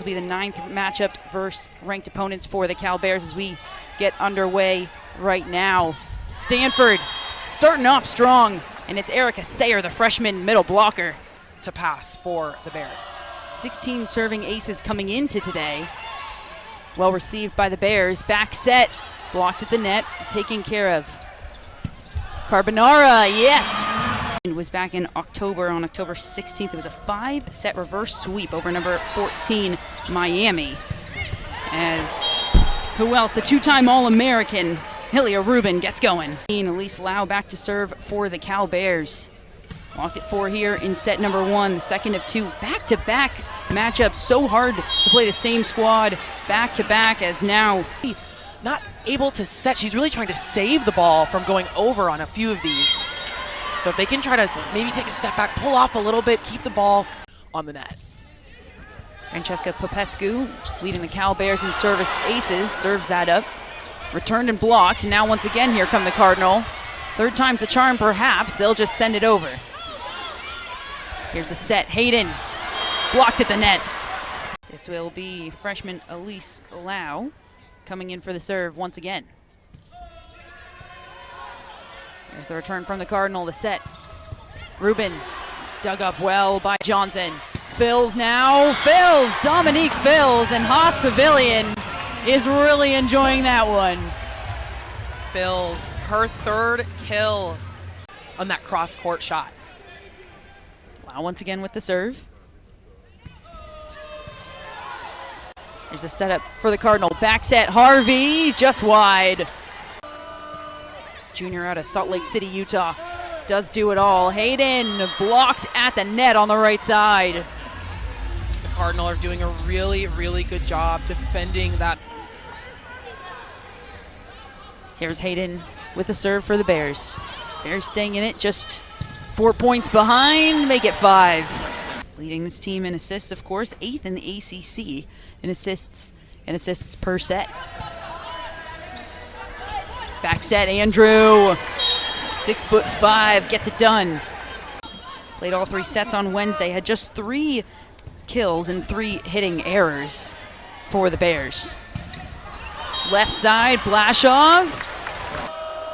will be the 9th matchup versus ranked opponents for the Cal Bears as we get underway right now. Stanford starting off strong, and it's Erica Sayer, the freshman middle blocker, to pass for the Bears. 16 serving aces coming into today. Well received by the Bears. Back set, blocked at the net, taken care of. Carbonara, yes! It was back in October, on October 16th. It was a 5-set reverse sweep over number 14, Miami. As, who else? The two-time All-American, Hillia Rubin, gets going. Elise Lau back to serve for the Cal Bears. Walked it 4 here in set number 1, the second of 2. Back-to-back matchups, so hard to play the same squad back-to-back as now. Not able to set. She's really trying to save the ball from going over on a few of these. So if they can try to maybe take a step back, pull off a little bit, keep the ball on the net. Francesca Popescu leading the Cal Bears in service aces, serves that up. Returned and blocked. Now once again here come the Cardinal. Third time's the charm perhaps. They'll just send it over. Here's the set. Hayden blocked at the net. This will be freshman Elise Lau coming in for the serve once again. There's the return from the Cardinal, the set. Rubin dug up well by Johnson. Fills now, fills, Dominique fills, and Haas Pavilion is really enjoying that one. Fills her 3rd kill on that cross-court shot. Lau once again with the serve. There's a setup for the Cardinal. Back set, Harvey, just wide. Junior out of Salt Lake City, Utah, does do it all. Hayden blocked at the net on the right side. The Cardinal are doing a really, really good job defending that. Here's Hayden with the serve for the Bears. Bears staying in it, just 4 points behind, make it 5. Leading this team in assists, of course, 8th in the ACC in assists per set. Back set, Andrew, 6'5", gets it done. Played all 3 sets on Wednesday, had just 3 kills and 3 hitting errors for the Bears. Left side, Blashoff.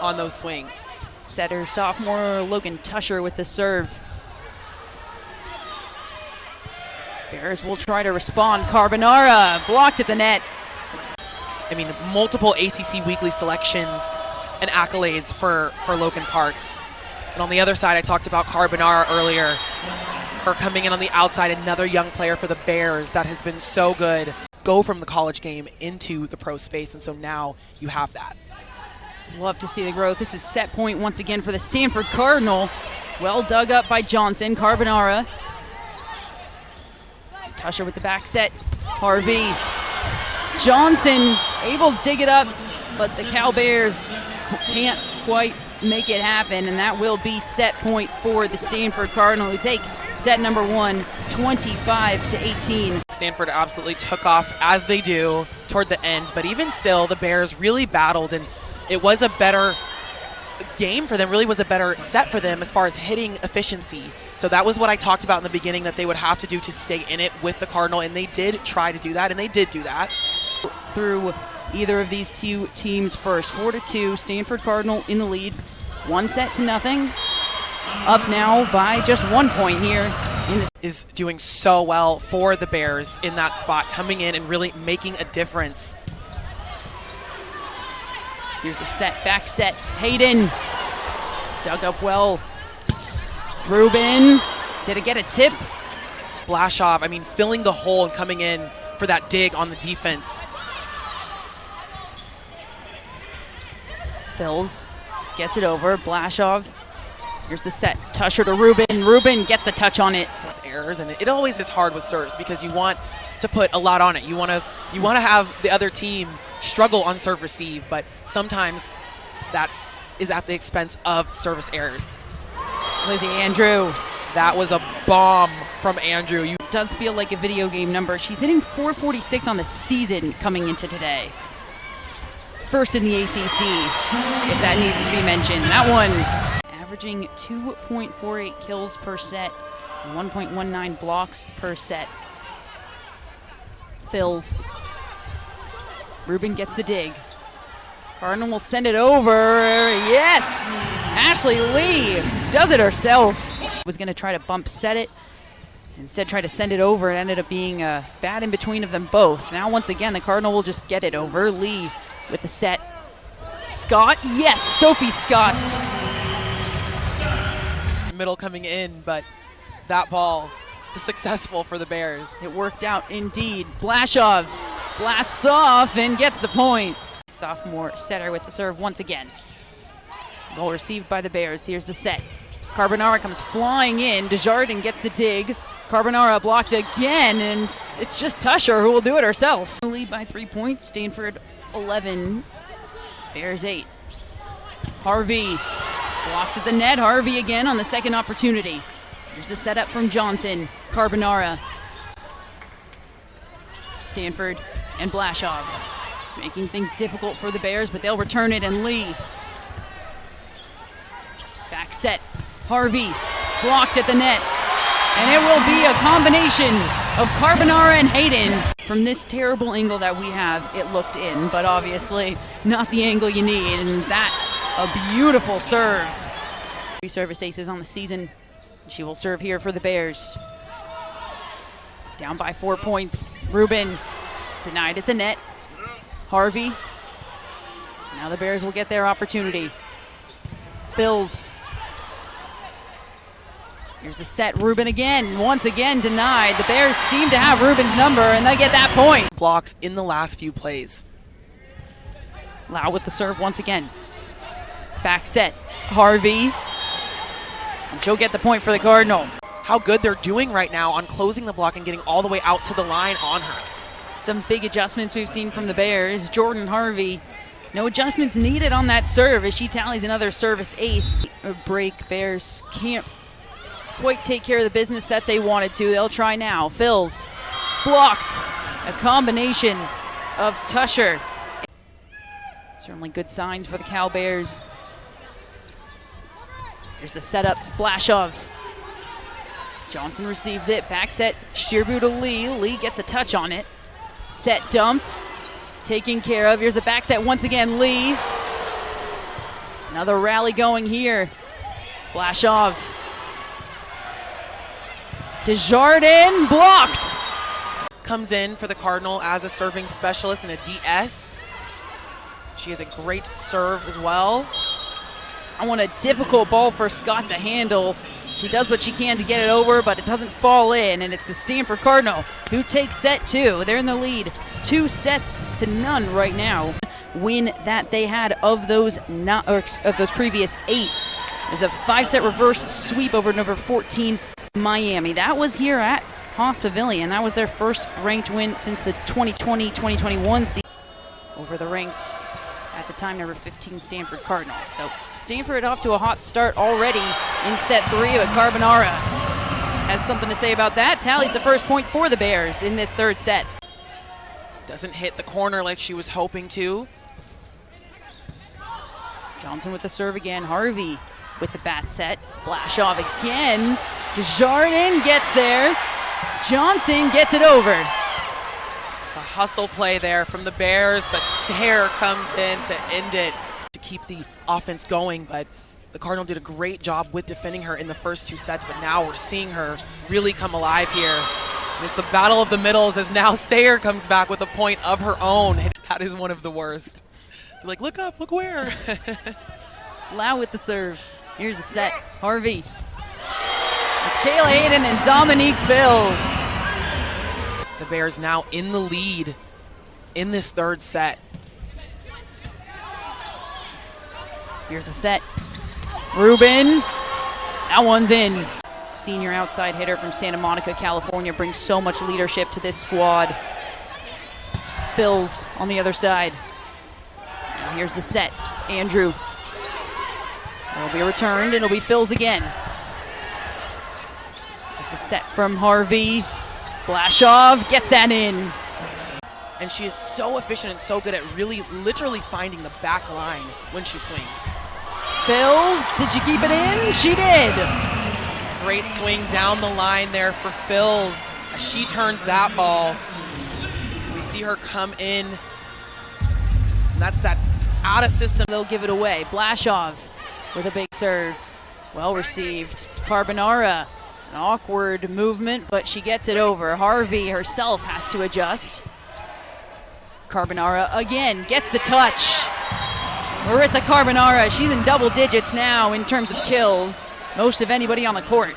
On those swings. Setter sophomore Logan Tusher with the serve. Bears will try to respond. Carbonara blocked at the net. I mean, multiple ACC weekly selections and accolades for Logan Parks. And on the other side, I talked about Carbonara earlier. Her coming in on the outside, another young player for the Bears that has been so good. Go from the college game into the pro space, and so now you have that. Love to see the growth. This is set point once again for the Stanford Cardinal. Well dug up by Johnson. Carbonara. Tusher with the back set. Harvey. Johnson able to dig it up, but the Cal Bears can't quite make it happen, and that will be set point for the Stanford Cardinal, who take set number 1, 25-18. Stanford absolutely took off, as they do, toward the end, but even still, the Bears really battled, and it was a better game for them, really was a better set for them as far as hitting efficiency. So that was what I talked about in the beginning that they would have to do to stay in it with the Cardinal, and they did try to do that, and they did do that. Through either of these 2 teams first. 4-2, Stanford Cardinal in the lead. 1-0. Up now by just 1 point here. Is doing so well for the Bears in that spot, coming in and really making a difference. Here's the set, back set. Hayden dug up well. Rubin, did it get a tip? Blashoff, I mean, filling the hole and coming in for that dig on the defense. Fills, gets it over. Blashoff. Here's the set. Tusher to Rubin. Rubin gets the touch on it. Those errors, and it always is hard with serves because you want to put a lot on it. You want to have the other team struggle on serve receive, but sometimes that is at the expense of service errors. Lizzie Andrew. That was a bomb from Andrew. It does feel like a video game number. She's hitting .446 on the season coming into today. First in the ACC, if that needs to be mentioned. That one averaging 2.48 kills per set, 1.19 blocks per set. Fills. Rubin gets the dig. Cardinal will send it over. Yes! Ashley Lee does it herself. Was going to try to bump set it. Instead, try to send it over. It ended up being bad in between of them both. Now, once again, the Cardinal will just get it over. Lee with the set. Scott, yes, Sophie Scott. Middle coming in, but that ball is successful for the Bears. It worked out indeed. Blashoff blasts off and gets the point. Sophomore setter with the serve once again. Goal received by the Bears. Here's the set. Carbonara comes flying in. Desjardins gets the dig. Carbonara blocked again, and it's just Tusher who will do it herself. Lead by 3 points. Stanford 11. Bears 8. Harvey blocked at the net. Harvey again on the second opportunity. Here's the setup from Johnson. Carbonara. Stanford and Blashoff making things difficult for the Bears, but they'll return it, and Lee. Back set. Harvey blocked at the net. And it will be a combination of Carbonara and Hayden. From this terrible angle that we have, it looked in, but obviously not the angle you need. And that, a beautiful serve. 3 service aces on the season. She will serve here for the Bears. Down by 4 points. Rubin denied at the net. Harvey. Now the Bears will get their opportunity. Fills. Here's the set. Rubin again. Once again denied. The Bears seem to have Rubin's number, and they get that point. Blocks in the last few plays. Lau with the serve once again. Back set. Harvey. And she'll get the point for the Cardinal. How good they're doing right now on closing the block and getting all the way out to the line on her. Some big adjustments we've seen from the Bears. Jordan Harvey. No adjustments needed on that serve as she tallies another service ace. A break. Bears can't quite take care of the business that they wanted to. They'll try now. Fills. Blocked. A combination of Tusher. Certainly good signs for the Cal Bears. Here's the setup. Blashoff. Johnson receives it. Back set. Shearbu to Lee. Lee gets a touch on it. Set dump. Taken care of. Here's the back set once again. Lee. Another rally going here. Blashoff. Desjardins blocked. Comes in for the Cardinal as a serving specialist and a DS. She has a great serve as well. I want a difficult ball for Scott to handle. She does what she can to get it over, but it doesn't fall in, and it's the Stanford Cardinal who takes set 2. They're in the lead 2-0 right now. Win that they had of those previous 8 is a 5-set reverse sweep over number 14 Miami. That was here at Haas Pavilion. That was their first ranked win since the 2020-2021 season over the ranked, at the time, number 15 Stanford Cardinal. So Stanford off to a hot start already in set 3, but Carbonara has something to say about that. Tallies the first point for the Bears in this 3rd set. Doesn't hit the corner like she was hoping to. Johnson with the serve again. Harvey with the bat set. Blashoff again. Desjardins gets there. Johnson gets it over. The hustle play there from the Bears, but Sayre comes in to end it to keep the offense going. But the Cardinal did a great job with defending her in the first 2 sets, but now we're seeing her really come alive here. And it's the battle of the middles as now Sayre comes back with a point of her own. That is one of the worst. You're like, look up, look where. Lau with the serve. Here's a set. Harvey. Kayla Hayden and Dominique Fills. The Bears now in the lead in this 3rd set. Here's a set. Rubin. That one's in. Senior outside hitter from Santa Monica, California, brings so much leadership to this squad. Fills on the other side. Now here's the set. Andrew. It'll be returned, and it'll be Fills again. There's a set from Harvey. Blashoff gets that in. And she is so efficient and so good at really literally finding the back line when she swings. Fills, did she keep it in? She did. Great swing down the line there for Fills as she turns that ball. see her come in. And that's that out of system. They'll give it away. Blashoff with a big serve. Well received. Carbonara, an awkward movement, but she gets it over. Harvey herself has to adjust. Carbonara again gets the touch. Marissa Carbonara, she's in double digits now in terms of kills. Most of anybody on the court.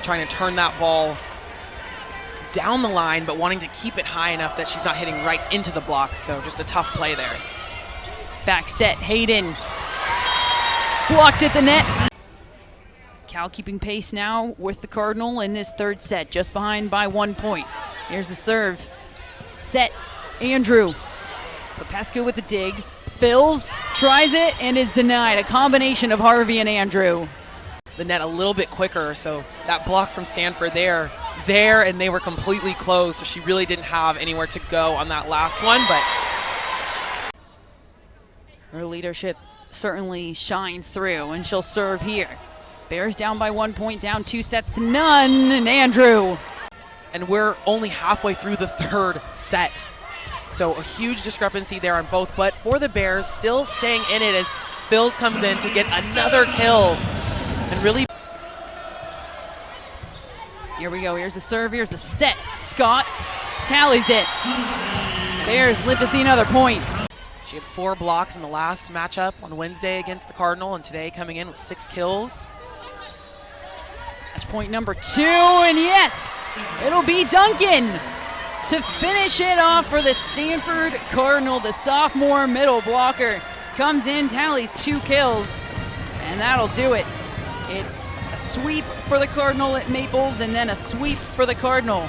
Trying to turn that ball down the line, but wanting to keep it high enough that she's not hitting right into the block. So just a tough play there. Back set, Hayden. Blocked at the net. Cal keeping pace now with the Cardinal in this third set, just behind by 1 point. Here's the serve. Set, Andrew. Popescu with the dig. Fills, tries it, and is denied. A combination of Harvey and Andrew. The net a little bit quicker, so that block from Stanford there, and they were completely closed, so she really didn't have anywhere to go on that last one, but her leadership certainly shines through, and she'll serve here. Bears down by 1 point, down 2-0, and Andrew. And we're only halfway through the third set. So a huge discrepancy there on both, but for the Bears, still staying in it as Phils comes in to get another kill. And really, here we go. Here's the serve. Here's the set. Scott tallies it. Bears live to see another point. She had 4 blocks in the last matchup on Wednesday against the Cardinal, and today coming in with 6 kills. Match point number 2, and yes, it'll be Duncan to finish it off for the Stanford Cardinal. The sophomore middle blocker comes in, tallies 2 kills, and that'll do it. It's a sweep for the Cardinal at Maples and then a sweep for the Cardinal